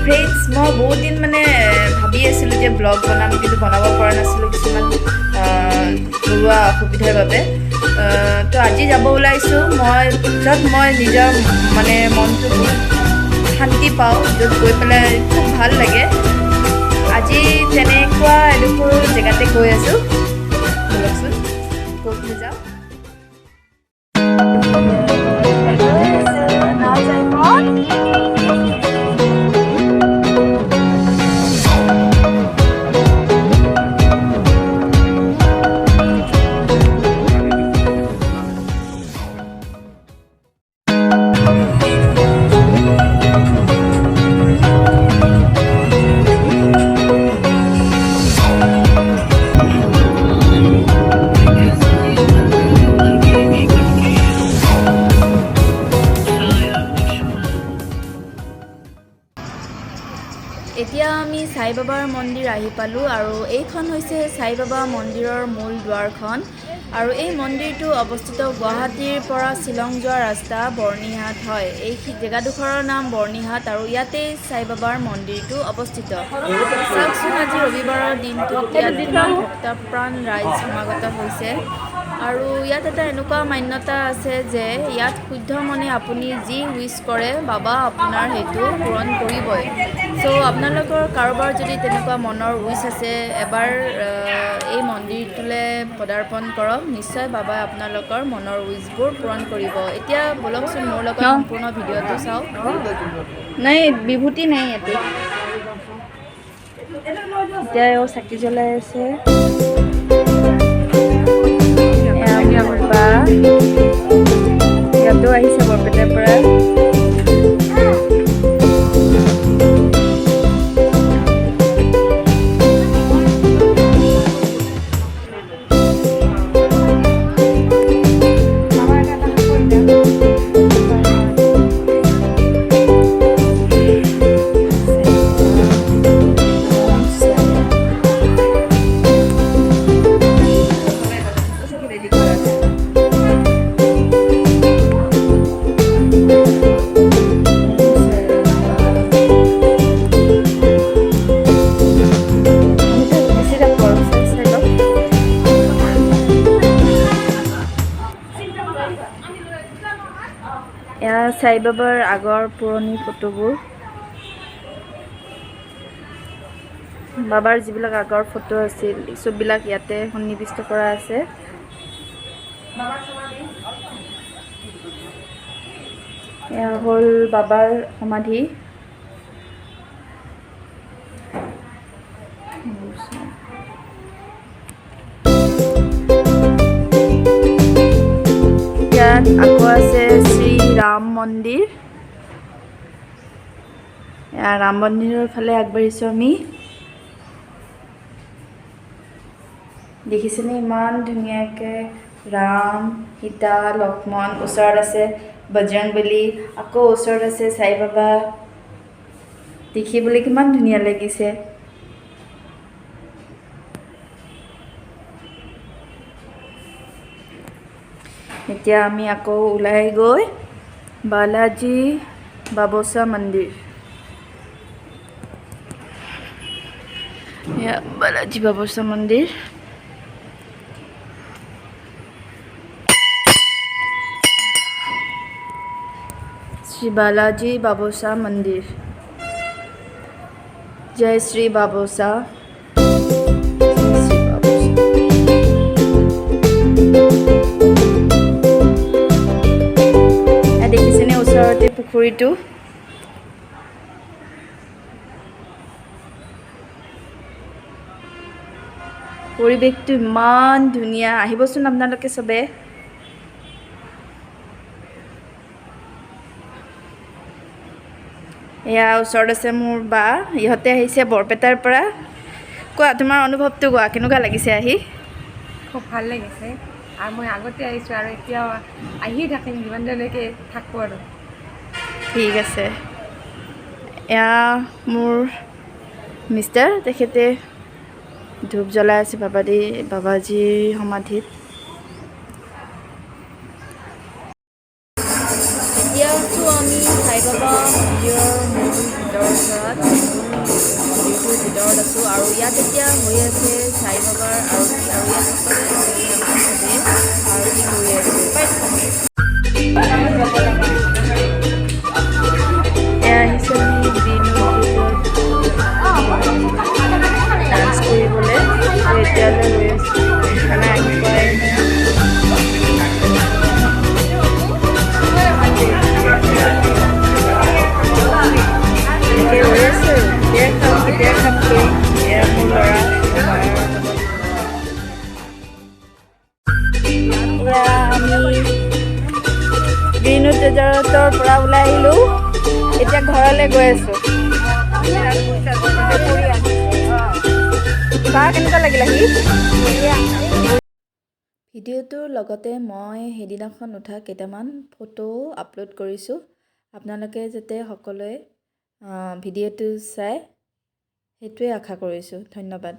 Friends মই বহুত দিন মানে ভাবি আছিলোঁ যে ব্লগ বনাম কিন্তু বনাব পৰা নাছিলোঁ কিছুমান ঘৰুৱা অসুবিধাৰ বাবে তো আজি যাব ওলাইছোঁ য'ত মই নিজৰ মানে মনটো বহুত শান্তি পাওঁ য'ত গৈ পেলাই খুব ভাল লাগে আজি তেনেকুৱা এডোখৰ জেগাতে গৈ আছোঁ ব'লকচোন ক'ত যাওঁ এতিয়া আমি সাই বাবাৰ মন্দিৰ আহি পালোঁ আৰু এইখন হৈছে সাই বাবা মন্দিৰৰ মূল দুৱাৰখন আৰু এই মন্দিৰটো অৱস্থিত গুৱাহাটীৰ পৰা শ্বিলং যোৱা ৰাস্তা বৰ্ণিহাট হয় এই জেগাডোখৰৰ নাম বৰ্ণিহাট আৰু ইয়াতে সাই বাবাৰ মন্দিৰটো অৱস্থিত চাওকচোন আজি ৰবিবাৰৰ দিনটোত ইয়াত কিমান ভক্তপ্ৰাণ ৰাইজ সমাগত হৈছে আৰু ইয়াত এটা এনেকুৱা মান্যতা আছে যে ইয়াত শুদ্ধ মনে আপুনি যি উইচ কৰে বাবা আপোনাৰ সেইটো পূৰণ কৰিবই চ' আপোনালোকৰ কাৰোবাৰ যদি তেনেকুৱা মনৰ উইচ আছে এবাৰ এই মন্দিৰটোলৈ পদাৰ্পণ কৰক নিশ্চয় বাবাই আপোনালোকৰ মনৰ উইচবোৰ পূৰণ কৰিব এতিয়া ব'লকচোন মোৰ লগত সম্পূৰ্ণ ভিডিঅ'টো চাওক নাই বিভূতি নাই ইয়াতে এতিয়া এওঁ চাকি জ্বলাই আছে ইয়াতো আহিছে বৰপেটাৰ পৰা এয়া সাই বাবাৰ আগৰ পুৰণি ফটোবোৰ বাবাৰ যিবিলাক আগৰ ফটো আছিল চববিলাক ইয়াতে সন্নিৱিষ্ট কৰা আছে এয়া হ'ল বাবাৰ সমাধি ইয়াত আকৌ আছে শ্ৰী ৰাম মন্দিৰ ৰাম মন্দিৰৰ ফালে আগবাঢ়িছোঁ আমি দেখিছেনে ইমান ধুনীয়াকৈ ৰাম সীতা লক্ষ্মণ ওচৰত আছে বজৰংবলী আকৌ ওচৰত আছে সাই বাবা দেখিবলৈ কিমান ধুনীয়া লাগিছে এতিয়া আমি আকৌ ওলাই গৈ বালাজী বাবচা মন্দিৰ বালাজী বাবচা মন্দিৰ শ্ৰী বালাজী বাবচা মন্দিৰ জয় শ্ৰী বাবচা দেখিছেনে ওচৰতে পুখুৰীটো পৰিৱেশটো ইমান ধুনীয়া আহিবচোন আপোনালোকে চবে এয়া ওচৰত আছে মোৰ বা ইহঁতে আহিছে বৰপেটাৰ পৰা কোৱা তোমাৰ অনুভৱটো কোৱা কেনেকুৱা লাগিছে আহি খুব ভাল লাগিছে আৰু মই আগতে আহিছোঁ আৰু এতিয়াও আহি থাকিম যিমান দিনলৈকে থাকোঁ আৰু ঠিক আছে এয়া মোৰ মিষ্টাৰ তেখেতে ধূপ জ্বলাই আছে বাবাজীৰ সমাধিত এতিয়া আছোঁ আমি সাই বাবা মন্দিৰৰ মূল ভিতৰৰ ওচৰত ভিতৰত আছোঁ আৰু ইয়াত এতিয়া হৈ আছে সাই বাবাৰ আৰতি আৰু ইয়াত সকলোৱে বহি আমি চবেই আৰতি কৰি আছোঁ। এয়া আহিছোঁ আমি বিনুত ডান্স কৰিবলৈ এতিয়ালৈ হৈ আছোঁ মানে আহি পোৱাই নাই। এনেকৈ হৈ আছে আৰু কেতিয়া খাম এয়া মোৰ ল'ৰা এয়া আমি বিনু তেজাৰতৰ পৰা ওলাই আহিলোঁ, এতিয়া ঘৰলৈ গৈ আছোঁ। চাহ কেনেকুৱা লাগিল আহি? ভিডিঅ'টোৰ লগতে মই সেইদিনাখন উঠা কেইটামান ফটো আপলোড কৰিছোঁ। আপোনালোকে যাতে সকলোৱে ভিডিঅ'টো চাই সেইটোৱে আশা কৰিছোঁ। ধন্যবাদ।